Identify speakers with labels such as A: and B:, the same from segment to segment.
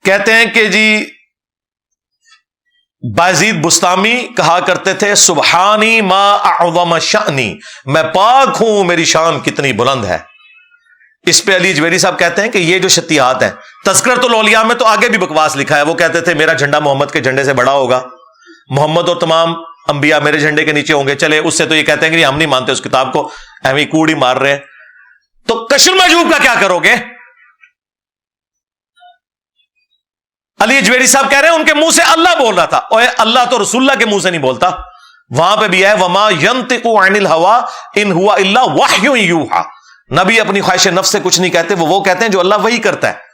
A: کہتے ہیں کہ جی بایزید بستامی کہا کرتے تھے سبحانی ما اعظم شأنی، میں پاک ہوں میری شان کتنی بلند ہے۔ اس پہ علی اجویری صاحب کہتے ہیں کہ یہ جو شتیہات ہیں، تذکرۃ الاولیاء میں تو آگے بھی بکواس لکھا ہے، وہ کہتے تھے میرا جھنڈا محمد کے جھنڈے سے بڑا ہوگا، محمد اور تمام انبیاء میرے جھنڈے کے نیچے ہوں گے۔ چلے اس سے تو یہ کہتے ہیں کہ ہم نہیں مانتے اس کتاب کو، ایویں کوڑی مار رہے ہیں۔ تو کشف المحجوب کا کیا کرو گے؟ علی اجویری صاحب کہہ رہے ہیں ان کے منہ سے اللہ بول رہا تھا، اور اللہ تو رسول اللہ کے منہ سے نہیں بولتا، وہاں پہ بھی ہے وما ينطق عن الهوى ان هو الا وحی یوحى، نبی اپنی خواہش نفس سے کچھ نہیں کہتے، وہ کہتے ہیں جو اللہ وہی کرتا ہے۔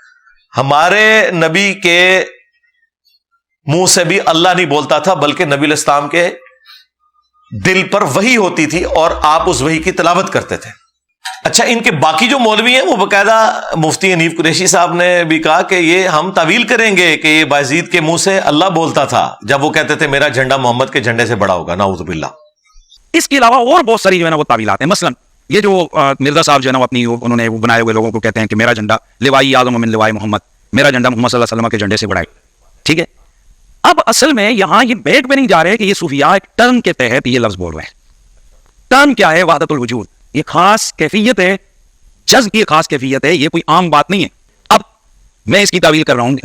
A: ہمارے نبی کے منہ سے بھی اللہ نہیں بولتا تھا، بلکہ نبی علیہ السلام کے دل پر وحی ہوتی تھی اور آپ اس وحی کی تلاوت کرتے تھے۔ اچھا، ان کے باقی جو مولوی ہیں وہ باقاعدہ مفتی حنیف قریشی صاحب نے بھی کہا کہ یہ ہم تعویل کریں گے کہ یہ بایزید کے منہ سے اللہ بولتا تھا جب وہ کہتے تھے میرا جھنڈا محمد کے جھنڈے سے بڑا ہوگا، نعوذ باللہ۔
B: اس کے علاوہ اور بہت ساری جو ہے نا وہ تعویلات ہیں، مثلا یہ جو مرزا صاحب جو ہے نا اپنی انہوں نے وہ بنائے ہوئے لوگوں کو کہتے ہیں کہ میرا جھنڈا لوائی اعظم من لوائی محمد، میرا جھنڈا محمد صلی اللہ علیہ وسلم کے جھنڈے سے بڑا ہے، ٹھیک ہے۔ اب اصل میں یہاں یہ بیٹ پہ نہیں جا رہے کہ یہ صوفیاء ایک ٹرم کے تحت یہ لفظ بول رہے ہیں۔ ٹرم کیا ہے؟ وحدت الوجود، یہ خاص کیفیت ہے، جذب کی خاص کیفیت ہے، یہ کوئی عام بات نہیں ہے۔ اب میں اس کی تعویل کر رہا ہوں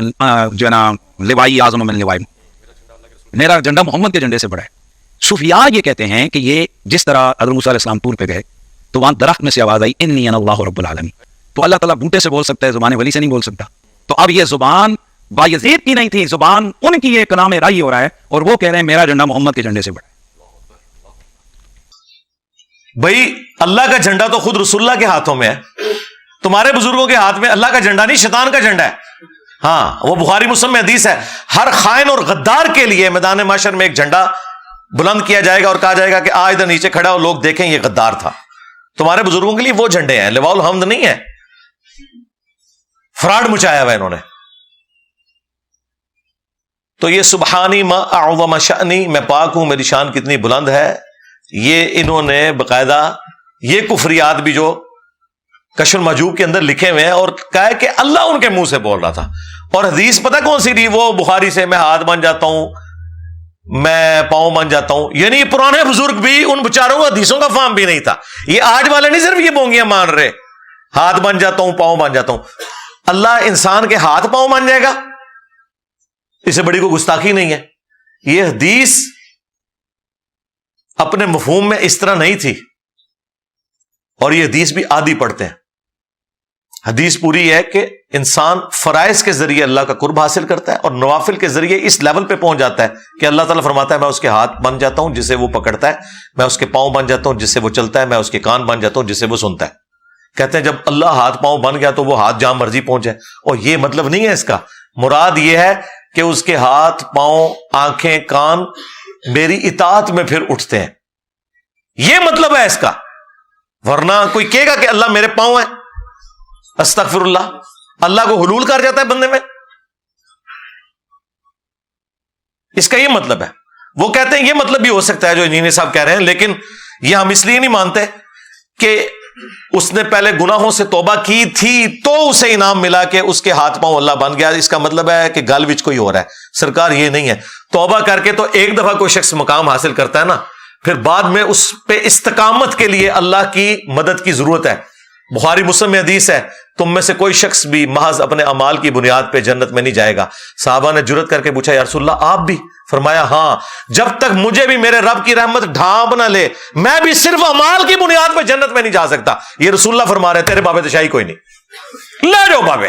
B: جو ہے نا لوائی اعظم من لوائی، میرا جھنڈا محمد کے جھنڈے سے بڑا ہے۔ صوفیاء یہ کہتے ہیں کہ یہ جس طرح حضرت موسیٰ علیہ السلام طور پہ گئے تو وہاں درخت میں سے آواز آئی انی انا اللہ رب العالمین، تو اللہ تعالیٰ بوٹے سے بول سکتا ہے، زبان ولی سے نہیں بول سکتا۔ تو اب یہ زبان بایزید کی نہیں تھی، زبان ان کی ایک کلام رائی ہو رہا ہے، اور وہ کہہ رہے ہیں میرا جھنڈا محمد کے جھنڈے سے بڑا ہے۔
A: بھائی اللہ کا جھنڈا تو خود رسول اللہ کے ہاتھوں میں ہے، تمہارے بزرگوں کے ہاتھ میں اللہ کا جھنڈا نہیں، شیطان کا جھنڈا ہے۔ ہاں، وہ بخاری مسلم میں حدیث ہے، ہر خائن اور غدار کے لیے میدان محشر میں ایک جھنڈا بلند کیا جائے گا اور کہا جائے گا کہ آ ادھر نیچے کھڑا اور لوگ دیکھیں یہ غدار تھا۔ تمہارے بزرگوں کے لیے وہ جھنڈے ہیں، لواء الحمد نہیں ہے، فراڈ مچایا ہوا انہوں نے۔ تو یہ سبحانی ما اعظم شأنی، میں پاک ہوں میری شان کتنی بلند ہے، یہ انہوں نے باقاعدہ یہ کفریات بھی جو کشف المحجوب کے اندر لکھے ہوئے ہیں، اور کہا ہے کہ اللہ ان کے منہ سے بول رہا تھا۔ اور حدیث پتہ کون سی تھی؟ وہ بخاری سے میں ہاتھ بن جاتا ہوں، میں پاؤں بن جاتا ہوں، یعنی پرانے بزرگ بھی ان بچاروں کو حدیثوں کا فہم بھی نہیں تھا۔ یہ آج والے نہیں صرف یہ بونگیاں مان رہے، ہاتھ بن جاتا ہوں پاؤں بن جاتا ہوں۔ اللہ انسان کے ہاتھ پاؤں بن جائے گا، اس سے بڑی کوئی گستاخی نہیں ہے۔ یہ حدیث اپنے مفہوم میں اس طرح نہیں تھی، اور یہ حدیث بھی آدھی پڑھتے ہیں۔ حدیث پوری ہے کہ انسان فرائض کے ذریعے اللہ کا قرب حاصل کرتا ہے، اور نوافل کے ذریعے اس لیول پہ پہنچ جاتا ہے کہ اللہ تعالیٰ فرماتا ہے میں اس کے ہاتھ بن جاتا ہوں جس سے وہ پکڑتا ہے، میں اس کے پاؤں بن جاتا ہوں جس سے وہ چلتا ہے، میں اس کے کان بن جاتا ہوں جس سے وہ سنتا ہے۔ کہتے ہیں جب اللہ ہاتھ پاؤں بن گیا تو وہ ہاتھ جہاں مرضی پہنچے، اور یہ مطلب نہیں ہے اس کا، مراد یہ ہے کہ اس کے ہاتھ پاؤں آنکھیں کان میری اطاعت میں پھر اٹھتے ہیں، یہ مطلب ہے اس کا۔ ورنہ کوئی کہے گا کہ اللہ میرے پاؤں ہیں، استغفر اللہ، اللہ کو حلول کر جاتا ہے بندے میں، اس کا یہ مطلب ہے۔ وہ کہتے ہیں یہ مطلب بھی ہو سکتا ہے جو انجینئر صاحب کہہ رہے ہیں، لیکن یہ ہم اس لیے نہیں مانتے کہ اس نے پہلے گناہوں سے توبہ کی تھی تو اسے انعام ملا کہ اس کے ہاتھ پاؤں اللہ بن گیا، اس کا مطلب ہے کہ گل وچ کوئی ہو رہا ہے۔ سرکار یہ نہیں ہے، توبہ کر کے تو ایک دفعہ کوئی شخص مقام حاصل کرتا ہے نا، پھر بعد میں اس پہ استقامت کے لیے اللہ کی مدد کی ضرورت ہے۔ بخاری مسلم میں حدیث ہے تم میں سے کوئی شخص بھی محض اپنے اعمال کی بنیاد پہ جنت میں نہیں جائے گا۔ صحابہ نے جرأت کر کے پوچھا یا رسول اللہ آپ بھی؟ فرمایا ہاں، جب تک مجھے بھی میرے رب کی رحمت ڈھانپ نہ لے میں بھی صرف اعمال کی بنیاد پہ جنت میں نہیں جا سکتا۔ یہ رسول اللہ فرما رہے تیرے بابے تشائی کوئی نہیں، لے جاؤ بابے۔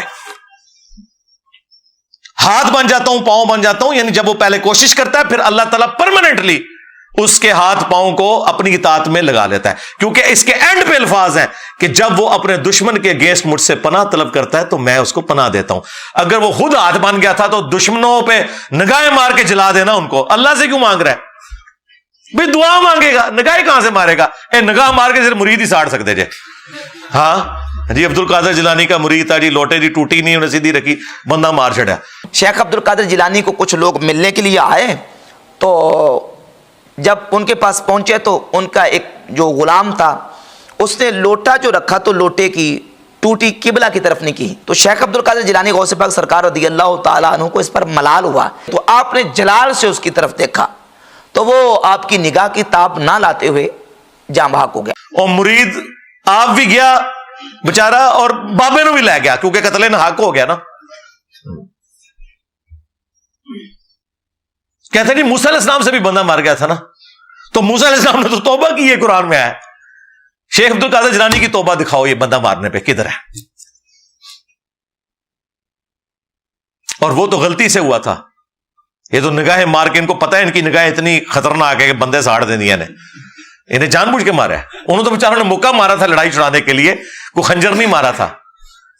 A: ہاتھ بن جاتا ہوں پاؤں بن جاتا ہوں، یعنی جب وہ پہلے کوشش کرتا ہے پھر اللہ تعالیٰ پرماننٹلی اس کے ہاتھ پاؤں کو اپنی اطاعت میں لگا لیتا ہے، کیونکہ اس کے اینڈ پہ الفاظ ہیں کہ جب وہ اپنے دشمن کے اگینسٹ مجھ سے پناہ طلب کرتا ہے تو میں اس کو پناہ دیتا ہوں۔ اگر وہ خود ہاتھ بن گیا تھا تو دشمنوں پہ نگاہیں مار کے جلا دینا ان کو، اللہ سے کیوں مانگ رہا ہے؟ بھی دعا مانگے گا، نگاہیں کہاں سے مارے گا؟ نگاہ مار کے صرف مرید ہی ساڑ سکتے جے۔ ہاں جی، عبد القادر جیلانی کا مرید تھا جی، لوٹے جی ٹوٹی نہیں انہیں سیدھی رکھی، بندہ مار چھڑیا۔
C: شیخ عبد القادر جیلانی کو کچھ لوگ ملنے کے لیے آئے، تو جب ان کے پاس پہنچے تو ان کا ایک جو غلام تھا اس نے لوٹا جو رکھا تو لوٹے کی ٹوٹی قبلہ کی طرف نہیں کی. تو شیخ عبد القادر جیلانی غوث پاک سرکار رضی اللہ تعالیٰ عنہ کو اس پر ملال ہوا, تو آپ نے جلال سے اس کی طرف دیکھا تو وہ آپ کی نگاہ کی تاب نہ لاتے ہوئے جاں بحق ہو گیا.
A: اور مرید آپ بھی گیا بچارا, اور بابے نو بھی لے گیا کیونکہ قتل حق ہو گیا نا. کہتے نہیں موسیٰ علیہ السلام سے بھی بندہ مار گیا تھا نا, تو موسیٰ علیہ السلام نے تو توبہ کی ہے, قرآن میں آیا. شیخ عبد القادر جیلانی کی توبہ دکھاؤ یہ بندہ مارنے پہ کدھر ہے؟ اور وہ تو غلطی سے ہوا تھا. یہ تو نگاہیں مار کے, ان کو پتا ہے ان کی نگاہیں اتنی خطرناک ہے کہ بندے ساڑ دیں دیا نے, انہیں جان بوجھ کے مارا ہے. انہوں تو بیچاروں نے موقع مارا تھا لڑائی چھڑانے کے لیے, کوئی خنجر نہیں مارا تھا,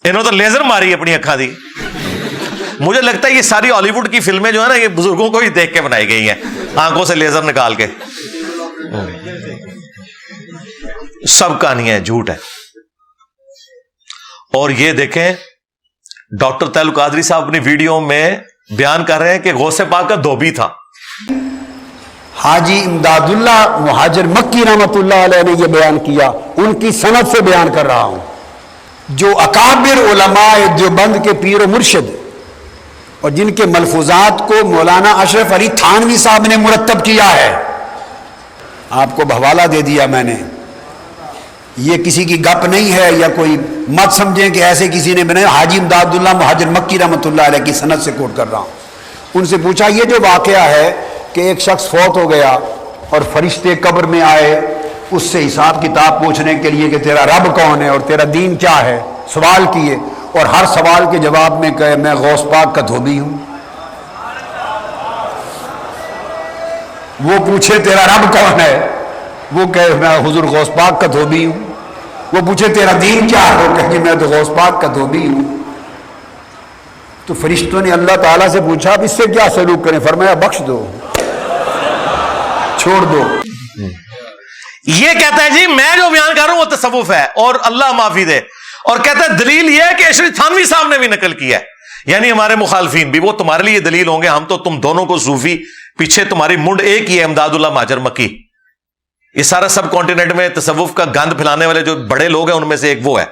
A: انہوں تو لیزر ماری اپنی اکھاں دی. مجھے لگتا ہے یہ ساری ہالی ووڈ کی فلمیں جو ہے نا یہ بزرگوں کو ہی دیکھ کے بنائی گئی ہیں, آنکھوں سے لیزر نکال کے. سب کہانیاں جھوٹ ہے. اور یہ دیکھیں ڈاکٹر طاہر القادری صاحب اپنی ویڈیو میں بیان کر رہے ہیں کہ غوث پاک کا دھوبی تھا.
D: حاجی امداد اللہ مہاجر مکی رحمۃ اللہ علیہ نے یہ بیان کیا, ان کی سند سے بیان کر رہا ہوں, جو اکابر علماء دیوبند کے پیر و مرشد اور جن کے ملفوظات کو مولانا اشرف علی تھانوی صاحب نے مرتب کیا ہے. آپ کو بحوالہ دے دیا میں نے, یہ کسی کی گپ نہیں ہے, یا کوئی مت سمجھیں کہ ایسے کسی نے بنایا. حاجی امداد اللہ مہاجر مکی رحمۃ اللہ علیہ کی سند سے کوٹ کر رہا ہوں. ان سے پوچھا یہ جو واقعہ ہے کہ ایک شخص فوت ہو گیا اور فرشتے قبر میں آئے اس سے حساب کتاب پوچھنے کے لیے کہ تیرا رب کون ہے اور تیرا دین کیا ہے, سوال کیے, اور ہر سوال کے جواب میں کہے میں غوث پاک کا دھوبی ہوں. وہ پوچھے تیرا رب کون ہے, وہ کہے میں حضور غوث پاک کا دھوبی ہوں. وہ پوچھے تیرا دین کیا ہے, وہ کہے کہ میں تو غوث پاک کا دھوبی ہوں. تو فرشتوں نے اللہ تعالیٰ سے پوچھا اب اس سے کیا سلوک کریں؟ فرمایا بخش دو, چھوڑ دو.
A: یہ کہتا ہے جی میں جو بیان کر رہا ہوں وہ تصوف ہے اور اللہ معافی دے, اور کہتا ہے دلیل یہ ہے کہ اشرف تھانوی صاحب نے بھی نقل کیا ہے, یعنی ہمارے مخالفین بھی, وہ تمہارے لیے دلیل ہوں گے, ہم تو تم دونوں کو صوفی, پیچھے تمہاری منڈ ایک ہی ہے امداد اللہ مہاجر مکی. یہ سارا سب کانٹیننٹ میں تصوف کا گند پھیلانے والے جو بڑے لوگ ہیں ان میں سے ایک وہ ہے.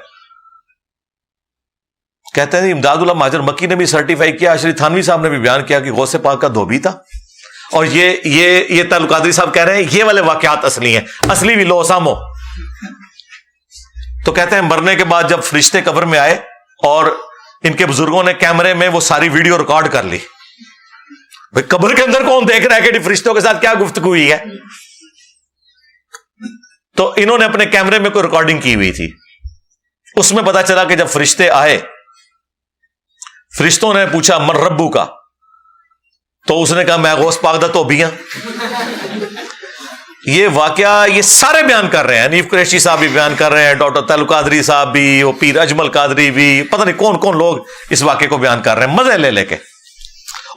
A: کہتے ہیں امداد اللہ مہاجر مکی نے بھی سرٹیفائی کیا, اشرف تھانوی صاحب نے بھی بیان کیا کہ غوث پاک کا دھوبی تھا. اور یہ طاہر القادری صاحب کہہ رہے ہیں یہ والے واقعات اصلی ہیں, اصلی بھی لو سامو. تو کہتے ہیں مرنے کے بعد جب فرشتے قبر میں آئے اور ان کے بزرگوں نے کیمرے میں وہ ساری ویڈیو ریکارڈ کر لی. بھائی قبر کے اندر کون دیکھ رہا ہے کہ فرشتوں کے ساتھ کیا گفتگو ہوئی ہے, تو انہوں نے اپنے کیمرے میں کوئی ریکارڈنگ کی ہوئی تھی. اس میں پتا چلا کہ جب فرشتے آئے, فرشتوں نے پوچھا من ربو کا, تو اس نے کہا میں غوث پاک دا دھوبی ہاں. یہ واقعہ یہ سارے بیان کر رہے ہیں, حنیف قریشی صاحب بھی بیان کر رہے ہیں, ڈاکٹر طاہر القادری صاحب بھی, وہ پیر اجمل قادری بھی, پتہ نہیں کون کون لوگ اس واقعے کو بیان کر رہے ہیں مزے لے لے کے.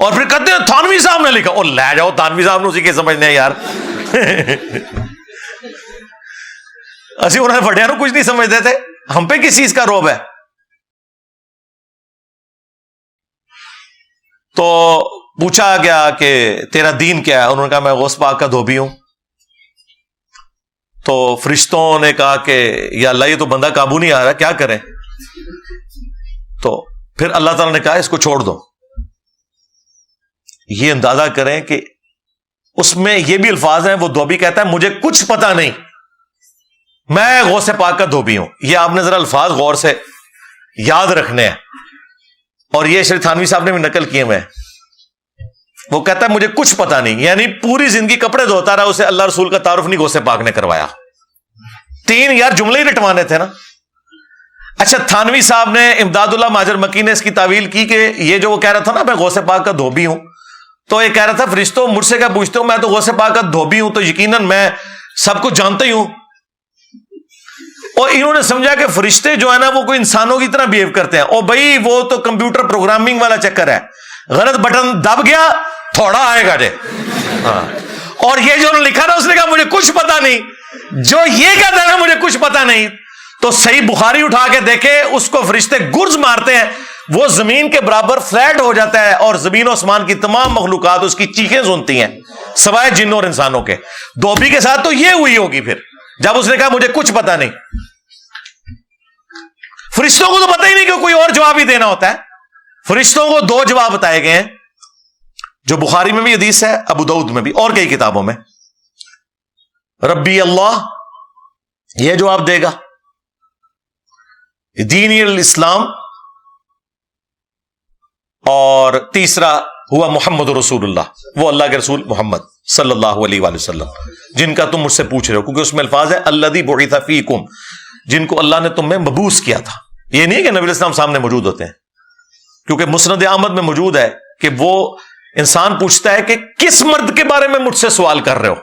A: اور پھر کہتے ہیں تھانوی صاحب نے لکھا, اور لے جاؤ تھانوی صاحب نے اسی کے سمجھنے ہیں یار. اسی انہوں نے وڈیا نو کچھ نہیں سمجھتے تھے, ہم پہ کس چیز کا روب ہے. تو پوچھا گیا کہ تیرا دین کیا ہے, انہوں نے کہا میں غوث پاک کا دھوبی ہوں. تو فرشتوں نے کہا کہ یا اللہ یہ تو بندہ قابو نہیں آ رہا, کیا کریں؟ تو پھر اللہ تعالیٰ نے کہا اس کو چھوڑ دو. یہ اندازہ کریں کہ اس میں یہ بھی الفاظ ہیں, وہ دھوبی کہتا ہے مجھے کچھ پتا نہیں, میں غوث پاک کا دھوبی ہوں. یہ آپ نے ذرا الفاظ غور سے یاد رکھنے ہیں, اور یہ اشرف تھانوی صاحب نے بھی نقل کیے ہوئے. وہ کہتا ہے مجھے کچھ پتا نہیں, یعنی پوری زندگی کپڑے دھوتا رہا, اسے اللہ رسول کا تعارف نہیں غوث پاک نے کروایا. 3 یار جملے ہی رٹوانے تھے نا. اچھا تھانوی صاحب نے, امداد اللہ مہاجر مکی نے اس کی تعویل کی کہ یہ جو وہ کہہ رہا تھا نا میں غوث پاک کا دھوبی ہوں, تو یہ کہہ رہا تھا فرشتوں مجھ سے کیا پوچھتے ہو, میں تو غوث پاک کا دھوبی ہوں, تو یقیناً میں سب کچھ جانتا ہی ہوں. اور انہوں نے سمجھا کہ فرشتے جو ہے نا وہ کوئی انسانوں کی طرح بیہیو کرتے ہیں. اور بھائی وہ تو کمپیوٹر پروگرامنگ والا چکر ہے, غلط بٹن دب گیا تھوڑا آئے گا جے. ہاں, اور یہ جو لکھا نا اس نے کہا مجھے کچھ پتا نہیں. جو یہ کہتا ہے نا مجھے کچھ پتا نہیں, تو صحیح بخاری اٹھا کے دیکھے, اس کو فرشتے گرز مارتے ہیں, وہ زمین کے برابر فلیٹ ہو جاتا ہے, اور زمین و آسمان کی تمام مخلوقات اس کی چیخیں سنتی ہیں سوائے جنوں اور انسانوں کے. دھوبی کے ساتھ تو یہ ہوئی ہوگی پھر جب اس نے کہا مجھے کچھ پتا نہیں. فرشتوں کو تو پتہ ہی نہیں کہ کوئی اور جواب ہی دینا ہوتا ہے. فرشتوں کو 2 جواب بتائے گئے ہیں, جو بخاری میں بھی حدیث ہے, ابو داؤد میں بھی, اور کئی کتابوں میں. ربی اللہ یہ جواب دے گا, دین الاسلام, اور تیسرا ہوا محمد رسول اللہ, وہ اللہ کے رسول محمد صلی اللہ علیہ وآلہ وسلم, جن کا تم مجھ سے پوچھ رہے ہو, کیونکہ اس میں الفاظ ہے الذی بعث فیکم, جن کو اللہ نے تم میں مبعوث کیا تھا. یہ نہیں کہ نبی علیہ السلام سامنے موجود ہوتے ہیں, کیونکہ مسند احمد میں موجود ہے کہ وہ انسان پوچھتا ہے کہ کس مرد کے بارے میں مجھ سے سوال کر رہے ہو,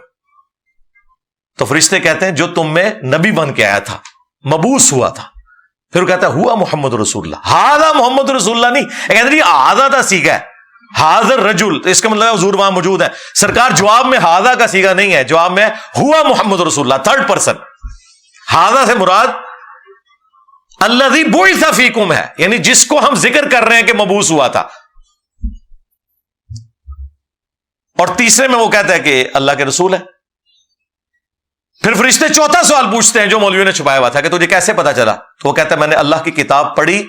A: تو فرشتے کہتے ہیں جو تم میں نبی بن کے آیا تھا, مبعوث ہوا تھا. پھر وہ کہتا ہے ہوا محمد رسول اللہ. ہاذا محمد رسول اللہ نہیں, کہتے ہیں ہاذا کا سیگا ہے, حاضر رجل, تو اس کا مطلب حضور وہاں موجود ہے. سرکار جواب میں ہاذا کا سیگا نہیں ہے, جواب میں ہوا محمد رسول اللہ, 3rd پرسن. ہاذا سے مراد الذی بعث فیکم ہے, یعنی جس کو ہم ذکر کر رہے ہیں کہ مبعوث ہوا تھا. اور تیسرے میں وہ کہتا ہے کہ اللہ کے رسول ہے. پھر فرشتے 4تھا سوال پوچھتے ہیں جو مولویوں نے چھپایا ہوا تھا کہ تجھے کیسے پتا چلا, تو وہ کہتا ہے میں نے اللہ کی کتاب پڑھی,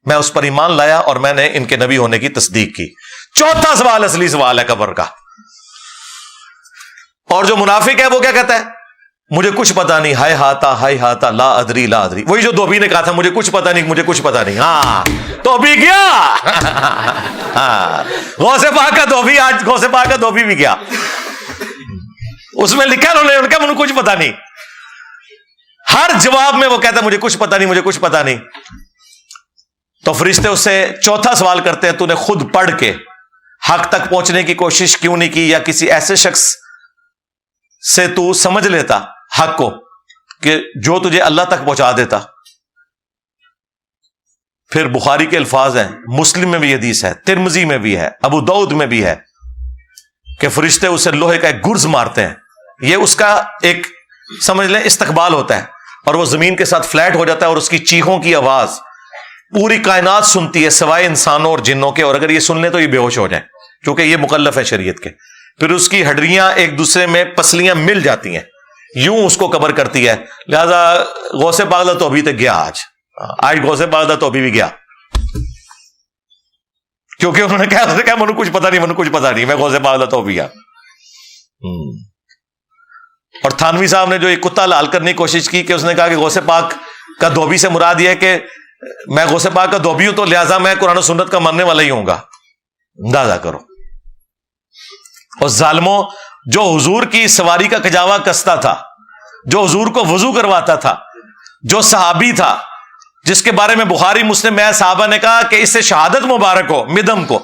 A: میں اس پر ایمان لایا, اور میں نے ان کے نبی ہونے کی تصدیق کی. 4تھا سوال اصلی سوال ہے قبر کا. اور جو منافق ہے وہ کیا کہتا ہے, مجھے کچھ پتا نہیں, ہائے ہاتا لا ادری لا ادری. وہی جو دھوبی نے کہا تھا مجھے کچھ پتا نہیں, مجھے کچھ پتا نہیں. ہاں تو بھی گیا. ہاں غوث پاک کا دھوبی, آج غوث پاک کا دھوبی بھی گیا. اس میں لکھا انہوں نے, ان کا مجھے کچھ پتا نہیں. ہر جواب میں وہ کہتا ہے مجھے کچھ پتا نہیں, مجھے کچھ پتا نہیں. تو فرشتے اس سے 4تھا سوال کرتے ہیں, تو نے خود پڑھ کے حق تک پہنچنے کی کوشش کیوں نہیں کی, یا کسی ایسے شخص سے تو سمجھ لیتا حق کو کہ جو تجھے اللہ تک پہنچا دیتا. پھر بخاری کے الفاظ ہیں, مسلم میں بھی حدیث ہے, ترمذی میں بھی ہے, ابو داؤد میں بھی ہے, کہ فرشتے اسے لوہے کا ایک گرز مارتے ہیں. یہ اس کا ایک سمجھ لیں استقبال ہوتا ہے, اور وہ زمین کے ساتھ فلیٹ ہو جاتا ہے, اور اس کی چیخوں کی آواز پوری کائنات سنتی ہے سوائے انسانوں اور جنوں کے, اور اگر یہ سن لیں تو یہ بے ہوش ہو جائیں, کیونکہ یہ مکلف ہے شریعت کے. پھر اس کی ہڈیاں ایک دوسرے میں پسلیاں مل جاتی ہیں, یوں اس کو کور کرتی ہے. لہذا غوث پاک تو ابھی تک گیا, آج غوث پاک تو ابھی بھی گیا, کیونکہ انہوں نے کہا مجھے کچھ پتا نہیں, مجھے کچھ پتا نہیں, میں غوث پاک تو بھی گیا. اور تھانوی صاحب نے جو ایک کتا لال کرنے کی کوشش کی کہ اس نے کہا کہ غوث پاک کا دھوبی سے مراد یہ ہے کہ میں غوث پاک کا دھوبی ہوں, تو لہذا میں قرآن و سنت کا ماننے والا ہی ہوں گا. اندازہ کرو. اور ظالموں, جو حضور کی سواری کا کجاوا کستا تھا, جو حضور کو وضو کرواتا تھا, جو صحابی تھا جس کے بارے میں بخاری مسلم میں صحابہ نے کہا کہ اس سے شہادت مبارک ہو, مدم کو,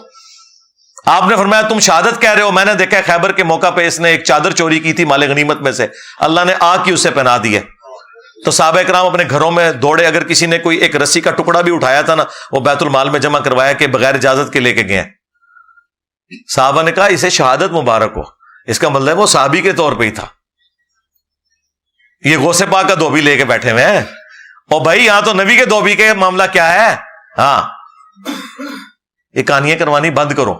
A: آپ نے فرمایا تم شہادت کہہ رہے ہو, میں نے دیکھا خیبر کے موقع پہ اس نے ایک چادر چوری کی تھی مال غنیمت میں سے, اللہ نے آگ کی اسے پہنا دی ہے. تو صحابہ کرام اپنے گھروں میں دوڑے, اگر کسی نے کوئی ایک رسی کا ٹکڑا بھی اٹھایا تھا نا, وہ بیت المال میں جمع کروایا کہ بغیر اجازت کے لے کے گئے. صحابہ نے کہا اسے شہادت مبارک ہو, اس کا مطلب وہ صحابی کے طور پہ ہی تھا. یہ غوث پاک کا دھوبی لے کے بیٹھے ہوئے ہیں, اور بھائی یہاں تو نبی کے دھوبی کے معاملہ کیا ہے. ہاں یہ کہانیاں کروانی بند کرو,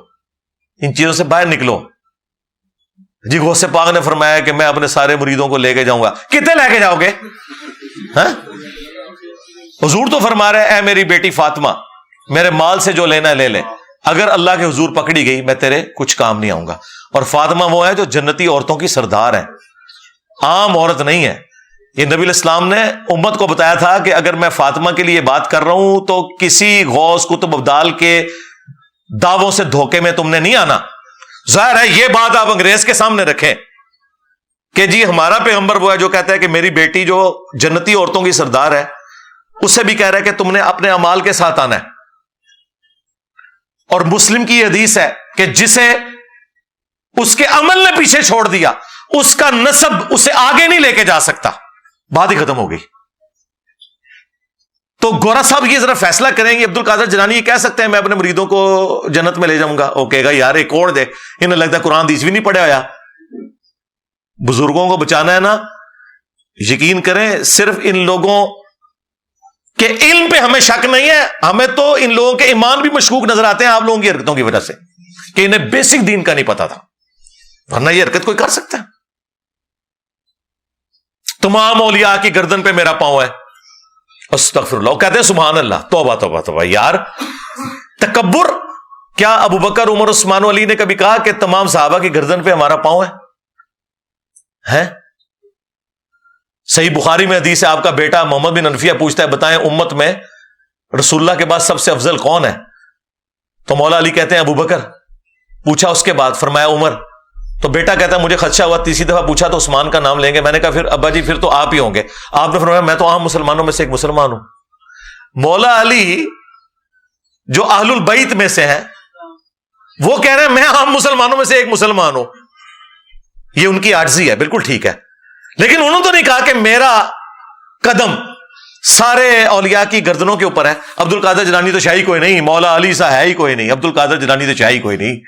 A: ان چیزوں سے باہر نکلو. جی غوث پاک نے فرمایا کہ میں اپنے سارے مریدوں کو لے کے جاؤں گا. کتنے لے کے جاؤ گے؟ ہاں حضور تو فرما رہے اے میری بیٹی فاطمہ, میرے مال سے جو لینا ہے لے لے, اگر اللہ کے حضور پکڑی گئی میں تیرے کچھ کام نہیں آؤں گا. اور فاطمہ وہ ہے جو جنتی عورتوں کی سردار ہے, عام عورت نہیں ہے. یہ نبی علیہ السلام نے امت کو بتایا تھا کہ اگر میں فاطمہ کے لیے بات کر رہا ہوں تو کسی غوث کتب ابدال کے دعووں سے دھوکے میں تم نے نہیں آنا. ظاہر ہے یہ بات آپ انگریز کے سامنے رکھیں کہ جی ہمارا پیغمبر وہ ہے جو کہتا ہے کہ میری بیٹی جو جنتی عورتوں کی سردار ہے, اس سے بھی کہہ رہا ہے کہ تم نے اپنے اعمال کے ساتھ آنا ہے. اور مسلم کی حدیث ہے کہ جسے اس کے عمل نے پیچھے چھوڑ دیا, اس کا نسب اسے آگے نہیں لے کے جا سکتا. بات ہی ختم ہو گئی. تو گورا صاحب یہ ذرا فیصلہ کریں گے, عبد القادر جیلانی یہ کہہ سکتے ہیں میں اپنے مریدوں کو جنت میں لے جاؤں گا, وہ کہے گا یار ایک اور دے, انہیں لگتا ہے قرآن حدیث بھی نہیں پڑھا ہوا. بزرگوں کو بچانا ہے نا, یقین کریں صرف ان لوگوں کے علم پہ ہمیں شک نہیں ہے, ہمیں تو ان لوگوں کے ایمان بھی مشکوک نظر آتے ہیں آپ لوگوں کی حرکتوں کی وجہ سے, کہ انہیں بیسک دین کا نہیں پتا تھا, ورنہ یہ حرکت کوئی کر سکتا ہے. تمام اولیاء کی گردن پہ میرا پاؤں ہے, استغفر اللہ. کہتے ہیں سبحان اللہ. توبہ توبہ توبہ. یار تکبر. کیا ابو بکر عمر عثمان و علی نے کبھی کہا کہ تمام صحابہ کی گردن پہ ہمارا پاؤں ہے؟ صحیح بخاری میں حدیث ہے, آپ کا بیٹا محمد بن انفیہ پوچھتا ہے بتائیں امت میں رسول اللہ کے بعد سب سے افضل کون ہے؟ تو مولا علی کہتے ہیں ابو بکر. پوچھا اس کے بعد, فرمایا عمر. تو بیٹا کہتا ہے مجھے خدشہ ہوا, تیسری دفعہ پوچھا تو عثمان کا نام لیں گے. میں نے کہا پھر ابا جی پھر تو آپ ہی ہوں گے. آپ نے فرمایا میں تو عام مسلمانوں میں سے ایک مسلمان ہوں. مولا علی جو اہل البیت میں سے ہیں وہ کہہ رہے ہیں میں عام مسلمانوں میں سے ایک مسلمان ہوں. یہ ان کی عاجزی ہے, بالکل ٹھیک ہے, لیکن انہوں نے تو نہیں کہا کہ میرا قدم سارے اولیاء کی گردنوں کے اوپر ہے. عبد القادر جیلانی تو شاہی کوئی نہیں, مولا علی سا ہے ہی کوئی نہیں, عبد القادر جیلانی تو شاہی کوئی نہیں.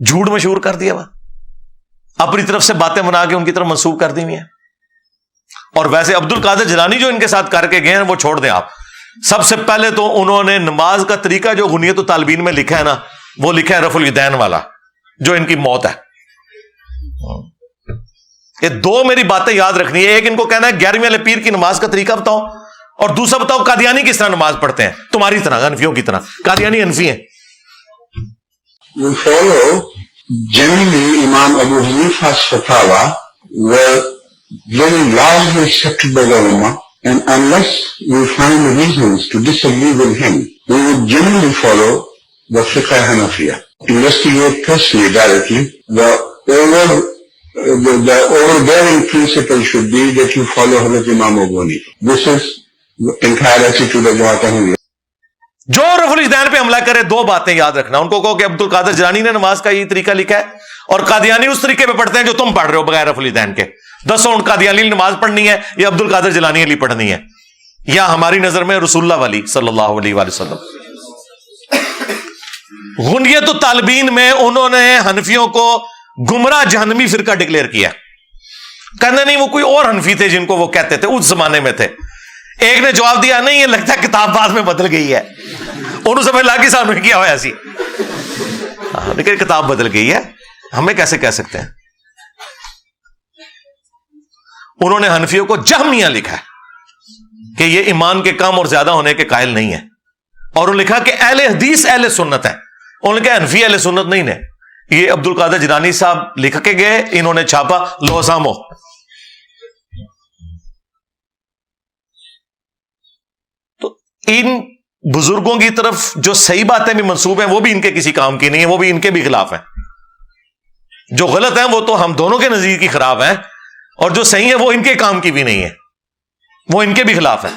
A: جھوٹ مشہور کر دیا, اپنی طرف سے باتیں بنا کے ان کی طرف منسوب کر دی ہوئی ہیں. اور ویسے عبد القادر جیلانی جو ان کے ساتھ کر کے گئے ہیں وہ چھوڑ دیں آپ. سب سے پہلے تو انہوں نے نماز کا طریقہ جو غنیت الطالبین میں لکھا ہے نا, وہ لکھا ہے رفع الیدین والا, جو ان کی موت ہے. یہ دو میری باتیں یاد رکھنی ہے. ایک ان کو کہنا ہے 11ویں والے پیر کی نماز کا طریقہ بتاؤ, اور دوسرا بتاؤ قادیانی کس طرح نماز پڑھتے ہیں, تمہاری طرح, انفیوں کی طرح. قادیانی انفی ہیں.
E: We follow generally Imam Abu Hanifa's fatwa were very largely accepted by the Ummah, and unless we find reasons to disagree with him, we would generally follow the Fiqh Hanafiya. Investigate personally directly. The overbearing principle should be that you follow Hazrat Imam Abu Hanifa. This is the entire attitude of Jamaat Ahmadiyya.
A: جو رفع الیدین پہ حملہ کرے دو باتیں یاد رکھنا. ان کو کہو کہ عبد القادر جیلانی نے نماز کا یہ طریقہ لکھا ہے, اور قادیانی اس طریقے پہ پڑھتے ہیں جو تم پڑھ رہے ہو بغیر رفع الیدین کے. دسو ان قادیانی نماز پڑھنی ہے یا عبد القادر جیلانی علی پڑھنی ہے, یا ہماری نظر میں رسول اللہ والی صلی اللہ علیہ وآلہ وسلم. غنیت الطالبین میں انہوں نے حنفیوں کو گمراہ جہنمی فرقہ ڈکلیئر کیا. کہنا نہیں وہ کوئی اور حنفی تھے جن کو وہ کہتے تھے, اس زمانے میں تھے. ایک نے جواب دیا نہیں یہ لگتا ہے کتاب بعد میں بدل گئی ہے. انہوں سمجھ لا کہ سامنے کیا ہوا ایسی, لیکن کتاب بدل گئی ہے, ہمیں کیسے کہہ سکتے ہیں. انہوں نے حنفیوں کو جہمیہ لکھا ہے کہ یہ ایمان کے کم اور زیادہ ہونے کے قائل نہیں ہے, اور انہوں نے لکھا کہ اہل حدیث اہل سنت ہے. انہوں نے کہا حنفی اہل سنت نہیں ہے. یہ عبد القادر جیلانی صاحب لکھ کے گئے, انہوں نے چھاپا لوزامو. تو ان بزرگوں کی طرف جو صحیح باتیں بھی منسوب ہیں وہ بھی ان کے کسی کام کی نہیں ہیں, وہ بھی ان کے بھی خلاف ہیں. جو غلط ہیں وہ تو ہم دونوں کے نزدیک کی خراب ہیں, اور جو صحیح ہے وہ ان کے کام کی بھی نہیں ہے, وہ ان کے بھی خلاف ہے.